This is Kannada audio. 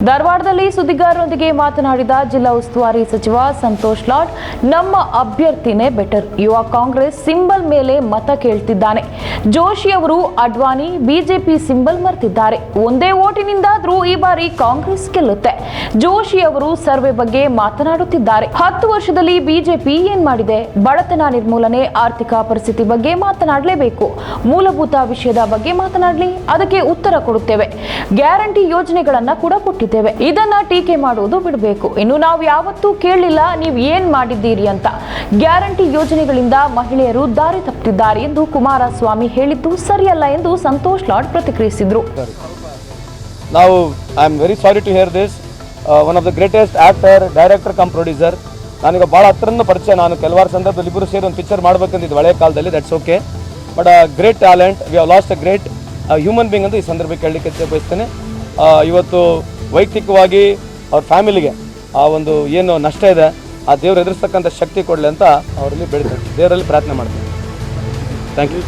ಧಾರವಾಡದಲ್ಲಿ ಸುದ್ದಿಗಾರರೊಂದಿಗೆ ಮಾತನಾಡಿದ ಜಿಲ್ಲಾ ಉಸ್ತುವಾರಿ ಸಚಿವ ಸಂತೋಷ್ ಲಾಡ್, ನಮ್ಮ ಅಭ್ಯರ್ಥಿನೇ ಬೆಟರ್. ಯುವ ಕಾಂಗ್ರೆಸ್ ಸಿಂಬಲ್ ಮೇಲೆ ಮತ ಕೇಳ್ತಿದ್ದಾನೆ. ಜೋಶಿ ಅವರು ಅಡ್ವಾಣಿ ಬಿಜೆಪಿ ಸಿಂಬಲ್ ಮರ್ತಿದ್ದಾರೆ. ಒಂದೇ ಓಟಿನಿಂದಾದ್ರೂ ಈ ಬಾರಿ ಕಾಂಗ್ರೆಸ್ ಗೆಲ್ಲುತ್ತೆ. ಜೋಶಿ ಅವರು ಸರ್ವೆ ಬಗ್ಗೆ ಮಾತನಾಡುತ್ತಿದ್ದಾರೆ. 10 ವರ್ಷದಲ್ಲಿ ಬಿಜೆಪಿ ಏನ್ ಮಾಡಿದೆ? ಬಡತನ ನಿರ್ಮೂಲನೆ, ಆರ್ಥಿಕ ಪರಿಸ್ಥಿತಿ ಬಗ್ಗೆ ಮಾತನಾಡಲೇಬೇಕು. ಮೂಲಭೂತ ವಿಷಯದ ಬಗ್ಗೆ ಮಾತನಾಡಲಿ, ಅದಕ್ಕೆ ಉತ್ತರ ಕೊಡುತ್ತೇವೆ. ಗ್ಯಾರಂಟಿ ಯೋಜನೆಗಳನ್ನ ಕೂಡ ಕೊಟ್ಟಿದ್ದೇವೆ. ಇದನ್ನ ಟೀಕೆ ಮಾಡುವುದು ಬಿಡಬೇಕು. ಇನ್ನು ನಾವು ಯಾವತ್ತೂ ಕೇಳಲಿಲ್ಲ ನೀವು ಏನ್ ಮಾಡಿದ್ದೀರಿ ಅಂತ. ಗ್ಯಾರಂಟಿ ಯೋಜನೆಗಳಿಂದ ಮಹಿಳೆಯರು ದಾರಿ ತಪ್ಪುತ್ತಿದ್ದಾರೆ ಎಂದು ಕುಮಾರಸ್ವಾಮಿ ಹೇಳಿದ್ದು ಸರಿಯಲ್ಲ ಎಂದು ಸಂತೋಷ್ ಲಾಡ್ ಪ್ರತಿಕ್ರಿಯಿಸಿದರು. ನಾವು I am very sorry to hear this. One of the greatest actor, director cum producer. ನಾನೀಗ ಭಾಳ ಹತ್ರದಿಂದ ಪರಿಚಯ. ನಾನು ಕೆಲವಾರು ಸಂದರ್ಭದಲ್ಲಿ ಇಬ್ಬರು ಸೇರಿ ಒಂದು ಪಿಕ್ಚರ್ ಮಾಡಬೇಕಂತಿದ್ದು ಹಳೆಯ ಕಾಲದಲ್ಲಿ. That's okay. But great talent, we have lost a great human being ಅಂತ ಈ ಸಂದರ್ಭಕ್ಕೆ ಹೇಳಲಿಕ್ಕೆ ಬಯಸ್ತೇನೆ. ಇವತ್ತು ವೈಯಕ್ತಿಕವಾಗಿ ಅವ್ರ ಫ್ಯಾಮಿಲಿಗೆ ಆ ಒಂದು ಏನು ನಷ್ಟ ಇದೆ ಆ ದೇವ್ರು ಎದುರಿಸ್ತಕ್ಕಂಥ ಶಕ್ತಿ ಕೊಡಲಿ ಅಂತ ಅವರಲ್ಲಿ ಬೆಳಿತಾರೆ, ದೇವರಲ್ಲಿ ಪ್ರಾರ್ಥನೆ ಮಾಡ್ತೀನಿ. Thank you.